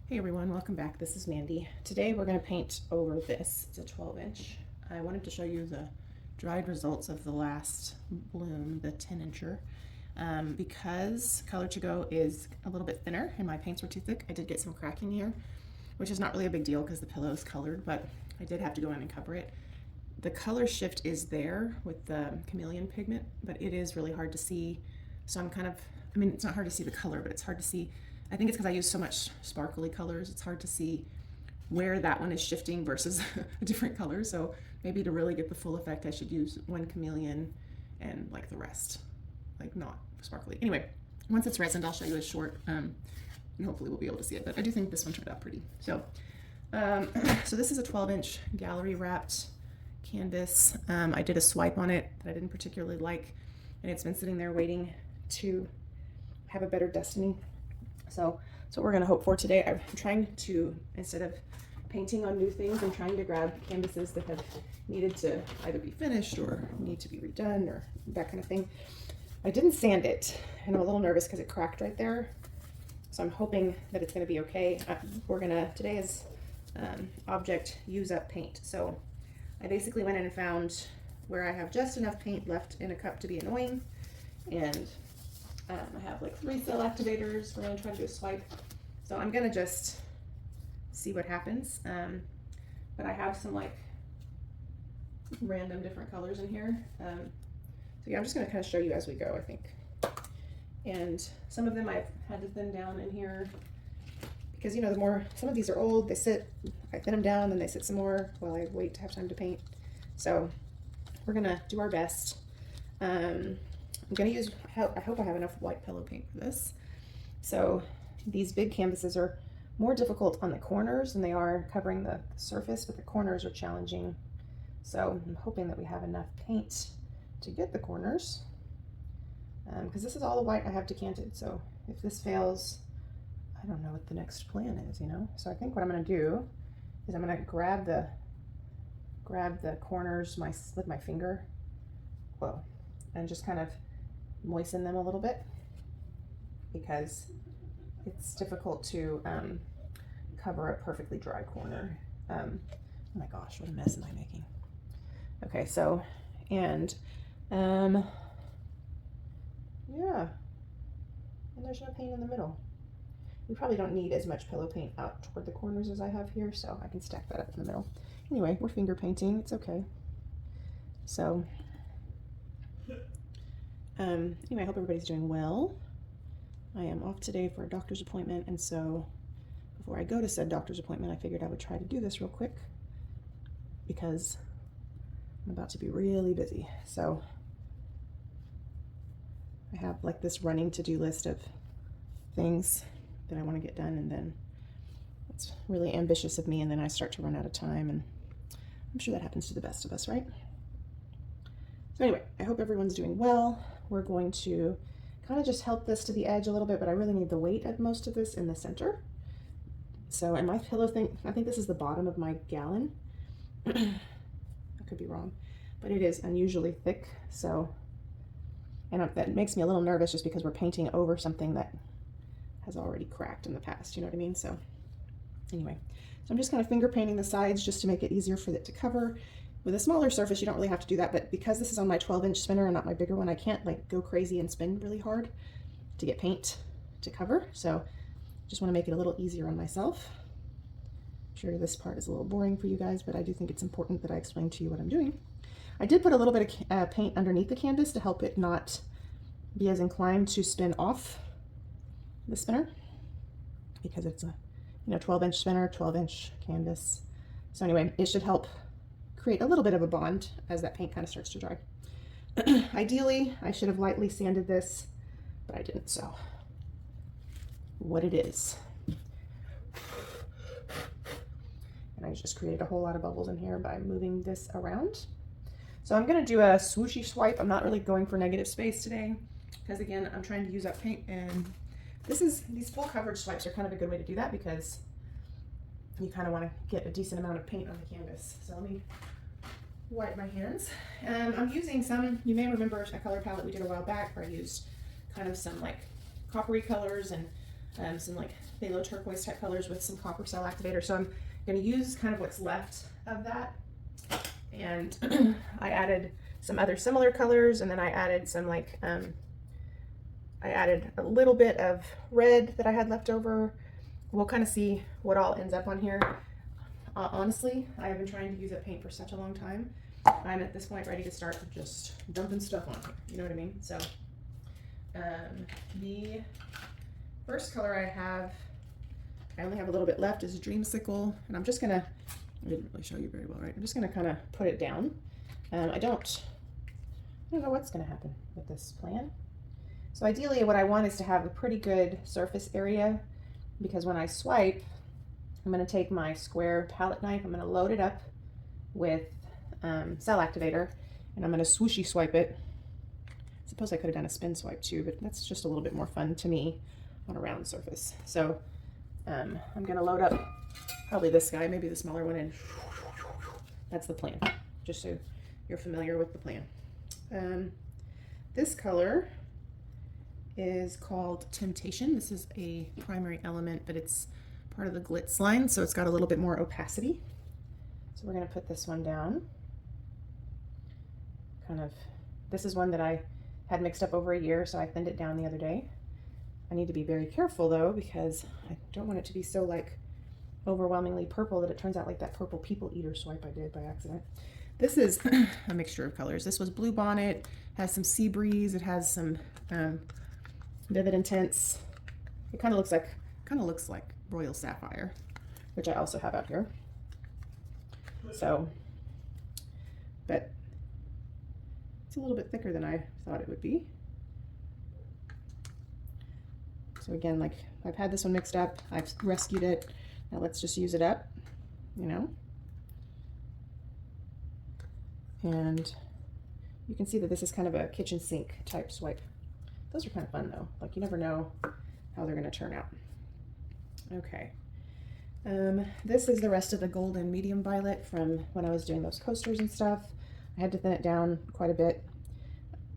Hey everyone, welcome back. This is Mandy. Today we're going to paint over this. It's a 12-inch. I wanted to show you the dried results of the last bloom, the 10-incher. Because Color To Go is a little bit thinner and my paints were too thick, I did get some cracking here, which is not really a big deal because the pillow is colored, but I did have to go in and cover it. The color shift is there with the chameleon pigment, but it is really hard to see. So I'm kind of, it's not hard to see the color, but it's hard to see. I think it's because I use so much sparkly colors, it's hard to see where that one is shifting versus a different color. So maybe to really get the full effect, I should use one chameleon and like the rest, like not sparkly. Anyway, once it's resined, I'll show you a short, and hopefully we'll be able to see it, but I do think this one turned out pretty. So, so this is a 12-inch gallery wrapped canvas. I did a swipe on it that I didn't particularly like, and it's been sitting there waiting to have a better destiny. So that's what we're going to hope for today. I'm trying to, instead of painting on new things, I'm trying to grab canvases that have needed to either be finished or need to be redone or that kind of thing. I didn't sand it, and I'm a little nervous because it cracked right there. So I'm hoping that it's going to be okay. Today is object use up paint. So I basically went in and found where I have just enough paint left in a cup to be annoying, and I have like 3 cell activators. We're going to try to do a swipe. So I'm going to just see what happens. But I have some like random different colors in here. So yeah, I'm just going to kind of show you as we go, I think. And some of them I've had to thin down in here because, you know, some of these are old, they sit, I thin them down, then they sit some more while I wait to have time to paint. So we're going to do our best. I'm going to use, I hope I have enough white pillow paint for this. So these big canvases are more difficult on the corners than they are covering the surface, but the corners are challenging. So I'm hoping that we have enough paint to get the corners, because this is all the white I have decanted. So if this fails, I don't know what the next plan is, you know? So I think what I'm going to do is I'm going to grab the corners with my finger, and just kind of moisten them a little bit, because it's difficult to cover a perfectly dry corner. Oh my gosh, what a mess am I making? Okay, so, and yeah, and there's no paint in the middle. We probably don't need as much pillow paint out toward the corners as I have here, so I can stack that up in the middle. Anyway, we're finger painting, it's okay. So anyway, I hope everybody's doing well. I am off today for a doctor's appointment, and so before I go to said doctor's appointment, I figured I would try to do this real quick because I'm about to be really busy. So I have like this running to-do list of things that I want to get done, and then it's really ambitious of me, and then I start to run out of time, and I'm sure that happens to the best of us, right? So anyway, I hope everyone's doing well. We're going to kind of just help this to the edge a little bit, but I really need the weight of most of this in the center. So, and my pillow thing, I think this is the bottom of my gallon. I could be wrong, but it is unusually thick. So, and that makes me a little nervous just because we're painting over something that has already cracked in the past, you know what I mean? So anyway, so I'm just kind of finger painting the sides just to make it easier for it to cover. With a smaller surface, you don't really have to do that, but because this is on my 12-inch spinner and not my bigger one, I can't like go crazy and spin really hard to get paint to cover. So just want to make it a little easier on myself. I'm sure this part is a little boring for you guys, but I do think it's important that I explain to you what I'm doing. I did put a little bit of paint underneath the canvas to help it not be as inclined to spin off the spinner, because it's a 12-inch spinner, 12-inch canvas. So anyway, it should help create a little bit of a bond as that paint kind of starts to dry. Ideally, I should have lightly sanded this, but I didn't, so what it is. And I just created a whole lot of bubbles in here by moving this around. So I'm going to do a swooshy swipe. I'm not really going for negative space today because, again, I'm trying to use up paint, and these full coverage swipes are kind of a good way to do that because you kind of want to get a decent amount of paint on the canvas. So let me wipe my hands. I'm using some, you may remember a color palette we did a while back where I used kind of some like coppery colors, and some like phthalo turquoise type colors with some copper cell activator. So I'm going to use kind of what's left of that. And I added some other similar colors, and then I added some like, I added a little bit of red that I had left over. We'll kind of see what all ends up on here. Honestly, I have been trying to use that paint for such a long time. I'm at this point ready to start just dumping stuff on here. You know what I mean? So the first color I only have a little bit left, is Dreamsicle, and I'm just gonna, I didn't really show you very well, right? I'm just gonna kind of put it down. I don't know what's gonna happen with this plan. So ideally what I want is to have a pretty good surface area, because when I swipe, I'm gonna take my square palette knife, I'm gonna load it up with cell activator, and I'm gonna swooshy swipe it. I suppose I could have done a spin swipe too, but that's just a little bit more fun to me on a round surface. So I'm gonna load up probably this guy, maybe the smaller one, and that's the plan, just so you're familiar with the plan. This color is called Temptation. This is a primary element, but it's part of the glitz line, so it's got a little bit more opacity. So we're gonna put this one down. This is one that I had mixed up over a year, so I thinned it down the other day. I need to be very careful though, because I don't want it to be so like overwhelmingly purple that it turns out like that purple people eater swipe I did by accident. This is a mixture of colors. This was Blue Bonnet, has some Sea Breeze, it has some Vivid Intense. It kind of looks like Royal Sapphire, which I also have out here. So, but it's a little bit thicker than I thought it would be. So again, like, I've had this one mixed up, I've rescued it. Now let's just use it up, you know? And you can see that this is kind of a kitchen sink type swipe. Those are kind of fun though. Like, you never know how they're gonna turn out. Okay. This is the rest of the golden medium violet from when I was doing those coasters and stuff. I had to thin it down quite a bit.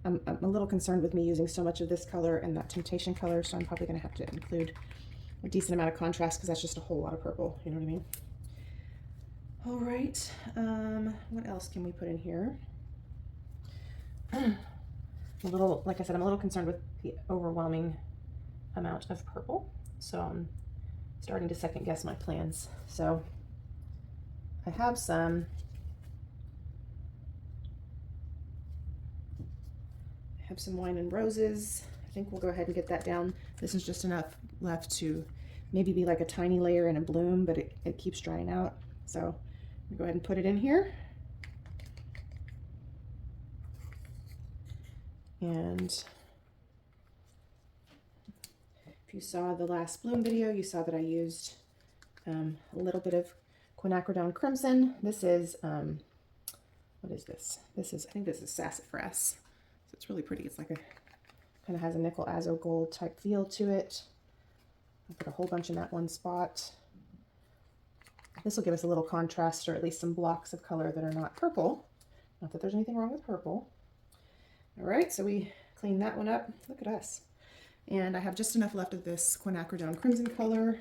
I'm a little concerned with me using so much of this color and that Temptation color, so I'm probably gonna have to include a decent amount of contrast, because that's just a whole lot of purple, you know what I mean? All right, what else can we put in here? Like I said, I'm a little concerned with the overwhelming amount of purple, so I'm starting to second guess my plans. So I have some Wine and Roses. I think we'll go ahead and get that down. This is just enough left to maybe be like a tiny layer in a bloom, but it keeps drying out. So I'm gonna go ahead and put it in here. And if you saw the last bloom video, you saw that I used a little bit of Quinacridone Crimson. This is, what is this? I think this is Sassafras. So it's really pretty. It's like kind of has a nickel azo gold type feel to it. I put a whole bunch in that one spot. This will give us a little contrast, or at least some blocks of color that are not purple. Not that there's anything wrong with purple. All right, so we clean that one up. Look at us. And I have just enough left of this Quinacridone Crimson color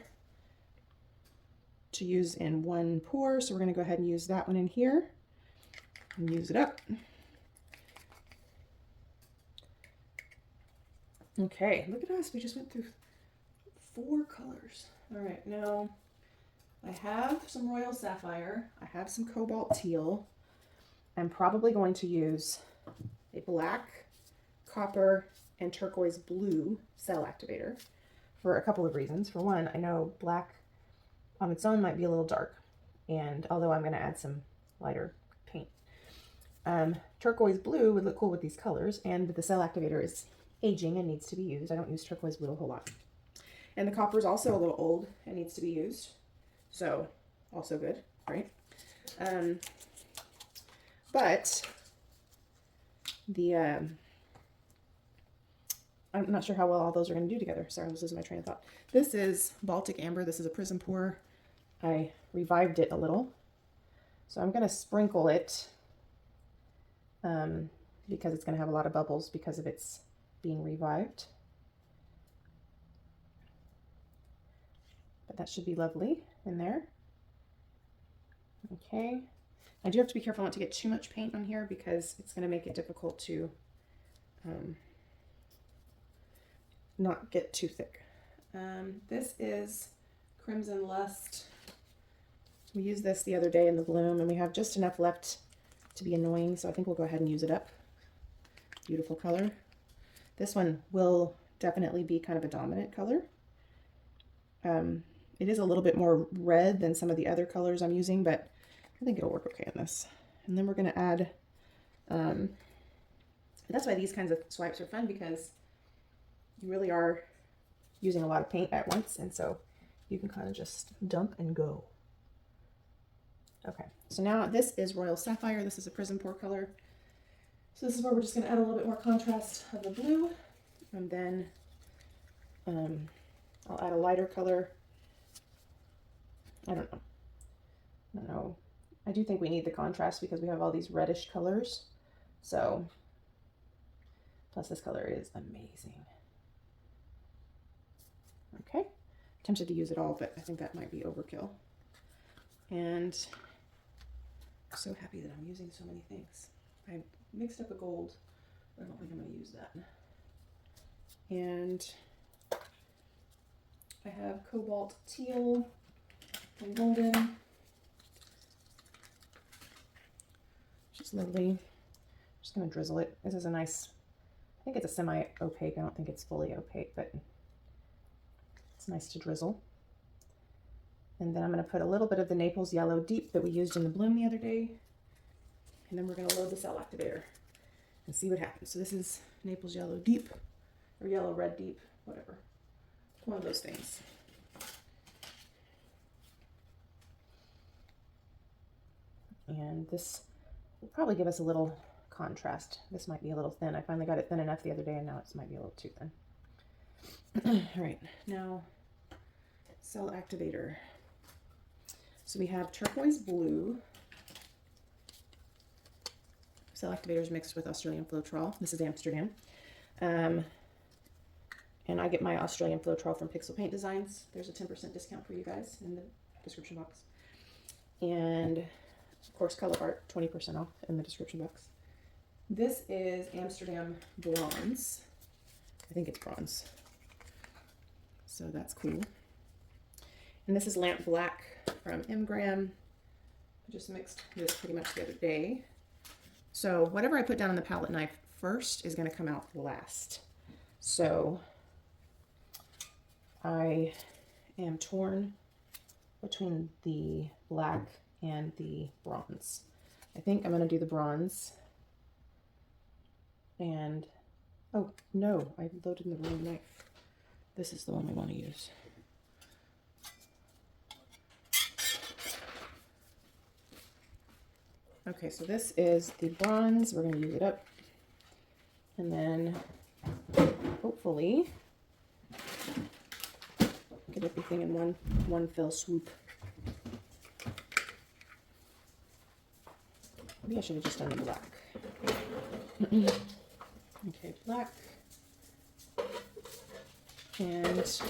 to use in one pour. So we're gonna go ahead and use that one in here and use it up. Okay, look at us. We just went through 4 colors. All right, now I have some Royal Sapphire. I have some Cobalt Teal. I'm probably going to use a black, copper, and turquoise blue cell activator for a couple of reasons. For one, I know black on its own might be a little dark, and although I'm going to add some lighter paint. Turquoise blue would look cool with these colors, and the cell activator is aging and needs to be used. I don't use turquoise blue a whole lot. And the copper is also a little old and needs to be used. So, also good, right? But the, I'm not sure how well all those are going to do together. Sorry, I was losing my train of thought. This is Baltic Amber. This is a PrizmPour. I revived it a little. So I'm going to sprinkle it because it's going to have a lot of bubbles because of its being revived. that should be lovely in there. Okay. I do have to be careful not to get too much paint on here because it's going to make it difficult to not get too thick. This is Crimson Lust. We used this the other day in the bloom, and we have just enough left to be annoying, so I think we'll go ahead and use it up. Beautiful color. This one will definitely be kind of a dominant color. It is a little bit more red than some of the other colors I'm using, but I think it'll work okay in this. And then we're going to add, that's why these kinds of swipes are fun, because you really are using a lot of paint at once, and so you can kind of just dump and go. Okay, so now this is Royal Sapphire. This is a PrizmPour color. So this is where we're just going to add a little bit more contrast of the blue, and then I'll add a lighter color. I don't know. I do think we need the contrast because we have all these reddish colors. So, plus this color is amazing. Okay, tempted to use it all, but I think that might be overkill. And I'm so happy that I'm using so many things. I mixed up a gold, but I don't think I'm going to use that. And I have Cobalt, Teal, and Golden. Just lovely. I'm just going to drizzle it. This is a nice, I think it's a semi-opaque. I don't think it's fully opaque, but it's nice to drizzle. And then I'm going to put a little bit of the Naples Yellow Deep that we used in the bloom the other day. And then we're going to load the cell activator and see what happens. So this is Naples Yellow Deep, or Yellow Red Deep, whatever. One of those things. And this will probably give us a little contrast. This might be a little thin. I finally got it thin enough the other day, and now it might be a little too thin. All right, now cell activator. So we have turquoise blue. Cell activator is mixed with Australian Floetrol. This is Amsterdam. And I get my Australian Floetrol from Pixel Paint Designs. There's a 10% discount for you guys in the description box. And of course, Colourarte, 20% off in the description box. This is Amsterdam Bronze. I think it's bronze. So that's cool. And this is Lamp Black from Mgram. I just mixed this pretty much the other day. So whatever I put down on the palette knife first is going to come out last. So I am torn between the black and the bronze. I think I'm going to do the bronze. And, oh no, I loaded in the wrong knife. This is the one we want to use. Okay, so this is the bronze. We're going to use it up. And then hopefully get everything in one fell swoop. Maybe I should have just done the black. Okay, black. And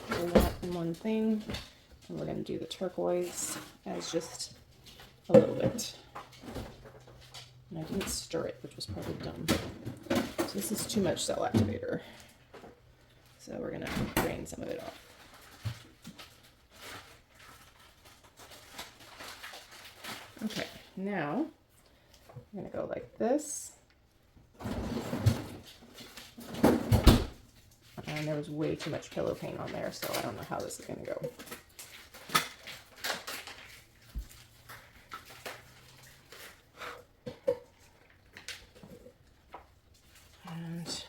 pull that in one thing. And we're going to do the turquoise as just a little bit. And I didn't stir it, which was probably dumb. So this is too much cell activator. So we're going to drain some of it off. Okay, now I'm going to go like this. And there was way too much pillow paint on there, so I don't know how this is going to go. And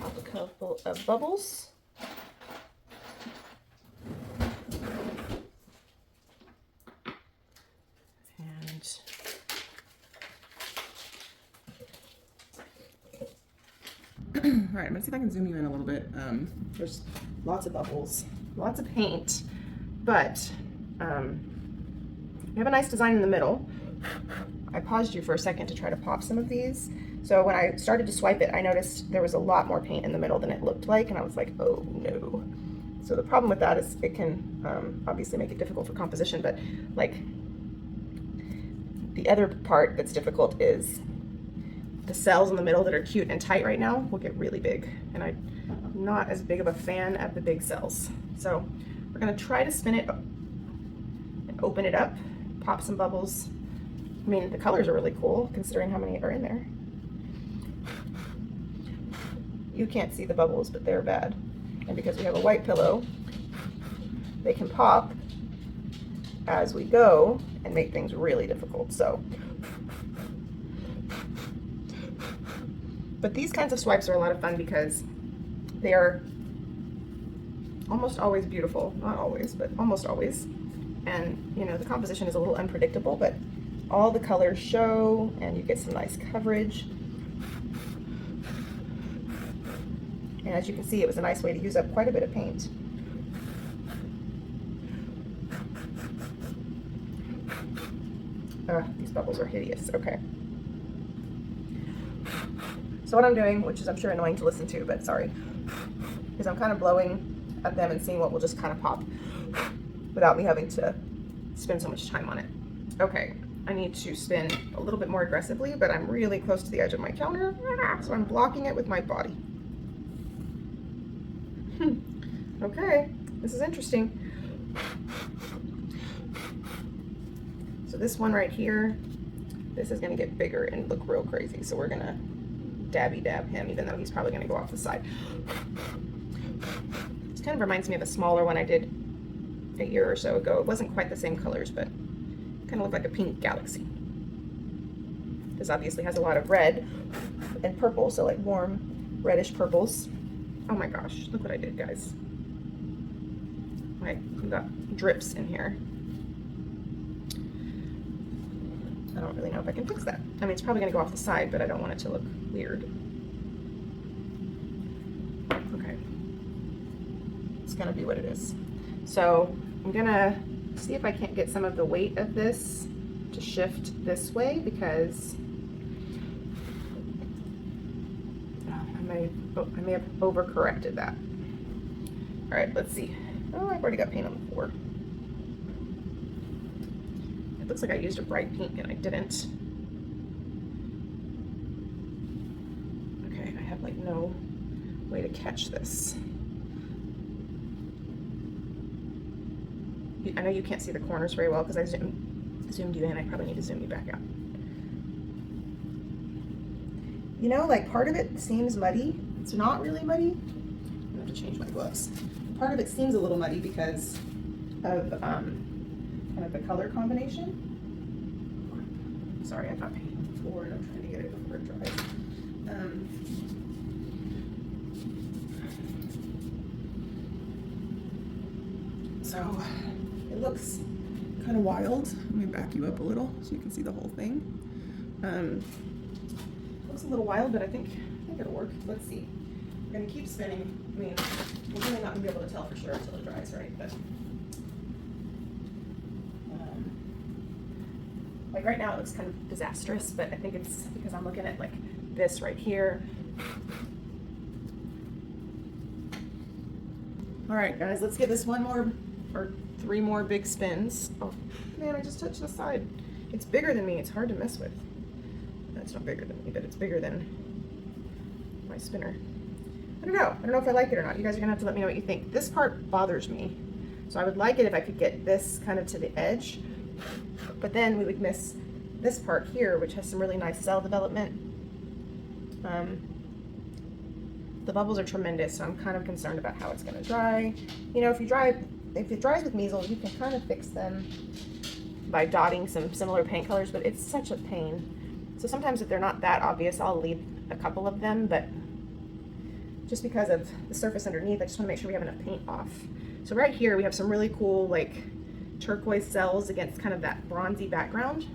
a couple of bubbles. All right, I'm gonna see if I can zoom you in a little bit. There's lots of bubbles, lots of paint, but we have a nice design in the middle. I paused you for a second to try to pop some of these So when I started to swipe it, I noticed there was a lot more paint in the middle than it looked like, and I was like, oh no. So the problem with that is it can obviously make it difficult for composition, but like the other part that's difficult is the cells in the middle that are cute and tight right now will get really big, and I'm not as big of a fan of the big cells. So we're gonna try to spin it and open it up, pop some bubbles. I mean, the colors are really cool considering how many are in there. You can't see the bubbles, but they're bad. And because we have a white pillow, they can pop as we go and make things really difficult. So, but these kinds of swipes are a lot of fun because they are almost always beautiful. Not always, but almost always. And you know, the composition is a little unpredictable, but all the colors show and you get some nice coverage. And as you can see, it was a nice way to use up quite a bit of paint. These bubbles are hideous. Okay. So what I'm doing, which is I'm sure annoying to listen to, but sorry, is I'm kind of blowing at them and seeing what will just kind of pop without me having to spend so much time on it. Okay, I need to spin a little bit more aggressively, but I'm really close to the edge of my counter, so I'm blocking it with my body. Okay, this is interesting. So this one right here, this is gonna get bigger and look real crazy. So we're gonna dabby dab him, even though he's probably gonna go off the side. This kind of reminds me of a smaller one I did a year or so ago. It wasn't quite the same colors, but it kind of looked like a pink galaxy. This obviously has a lot of red and purple, so like warm reddish purples. Oh my gosh, look what I did, guys. I've got drips in here. I don't really know if I can fix that. I mean, it's probably gonna go off the side, but I don't want it to look weird. Okay. It's gonna be what it is. So I'm gonna see if I can't get some of the weight of this to shift this way, because I may have overcorrected that. All right, let's see. Oh, I've already got paint on the floor. It looks like I used a bright pink and I didn't. Okay, I have like no way to catch this. I know you can't see the corners very well because I zoomed you in. I probably need to zoom you back out. You know, like part of it seems muddy. It's not really muddy. I'm gonna have to change my gloves. Part of it seems a little muddy because of kind of the color combination. Sorry, I've got paint on the floor and I'm trying to get it before it dries. So it looks kind of wild. Let me back you up a little so you can see the whole thing. Looks a little wild, but I think it'll work. Let's see. I'm gonna keep spinning. I mean, we're really not gonna be able to tell for sure until it dries, right? But like right now it looks kind of disastrous, but I think it's because I'm looking at like this right here. All right, guys, let's give this one more or 3 more big spins. Oh man, I just touched the side. It's bigger than me. It's hard to mess with. It's not bigger than me, but it's bigger than my spinner. I don't know if I like it or not. You guys are gonna have to let me know what you think. This part bothers me. So I would like it if I could get this kind of to the edge, but then we would miss this part here, which has some really nice cell development. The bubbles are tremendous, so I'm kind of concerned about how it's gonna dry. You know, if it dries with measles, you can kind of fix them by dotting some similar paint colors, but it's such a pain. So sometimes if they're not that obvious, I'll leave a couple of them, but just because of the surface underneath, I just want to make sure we have enough paint off. So right here, we have some really cool like turquoise cells against kind of that bronzy background.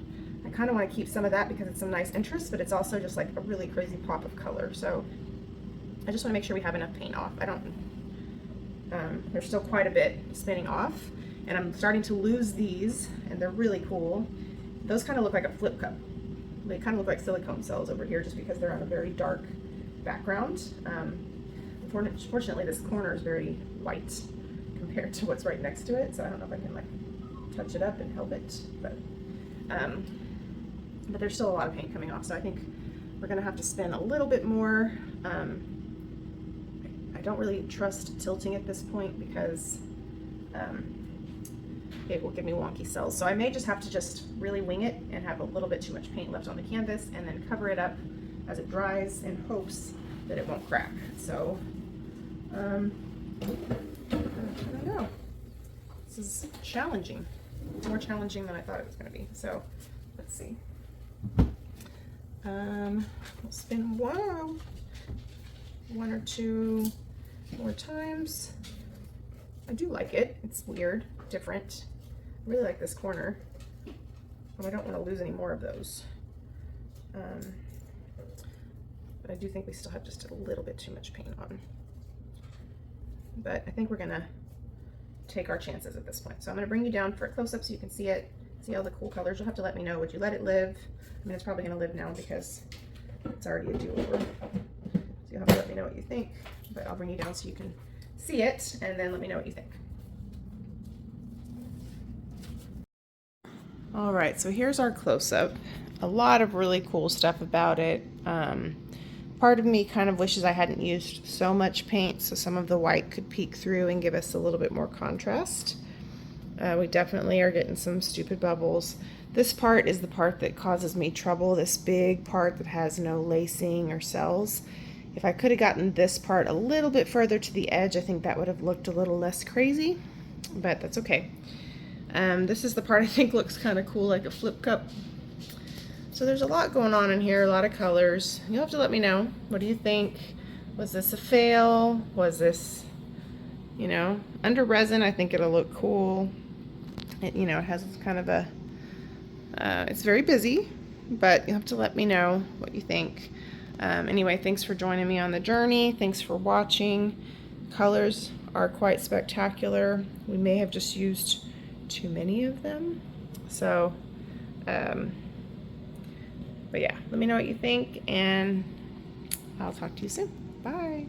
I kind of want to keep some of that because it's some nice interest, but it's also just like a really crazy pop of color. So I just want to make sure we have enough paint off. There's still quite a bit spinning off, and I'm starting to lose these, and they're really cool. Those kind of look like a flip cup. they kind of look like silicone cells over here just because they're on a very dark background. Unfortunately, this corner is very white compared to what's right next to it, so I don't know if I can like touch it up and help it, but there's still a lot of paint coming off, so I think we're gonna have to spin a little bit more. I don't really trust tilting at this point because it will give me wonky cells. So I may just have to just really wing it and have a little bit too much paint left on the canvas and then cover it up as it dries in hopes that it won't crack. So, I don't know. This is challenging. It's more challenging than I thought it was gonna be. So, let's see. We'll spin one or two more times. I do like it. It's weird, different. I really like this corner, but I don't want to lose any more of those. But I do think we still have just a little bit too much paint on. But I think we're gonna take our chances at this point. So I'm gonna bring you down for a close-up so you can see it, see all the cool colors. You'll have to let me know, would you let it live? I mean, it's probably gonna live now because it's already a do-over. So you'll have to let me know what you think, but I'll bring you down so you can see it and then let me know what you think. All right, so here's our close-up. A lot of really cool stuff about it. Part of me kind of wishes I hadn't used so much paint so some of the white could peek through and give us a little bit more contrast. We definitely are getting some stupid bubbles. This part is the part that causes me trouble, this big part that has no lacing or cells. If I could have gotten this part a little bit further to the edge, I think that would have looked a little less crazy, but that's okay. This is the part I think looks kind of cool, like a flip cup. So there's a lot going on in here, a lot of colors. You'll have to let me know. What do you think? Was this a fail? Was this, you know, under resin, I think it'll look cool. It, you know, it has kind of a, it's very busy, but you'll have to let me know what you think. Anyway, thanks for joining me on the journey. Thanks for watching. Colors are quite spectacular. We may have just used too many of them. So, but yeah, let me know what you think, and I'll talk to you soon. Bye.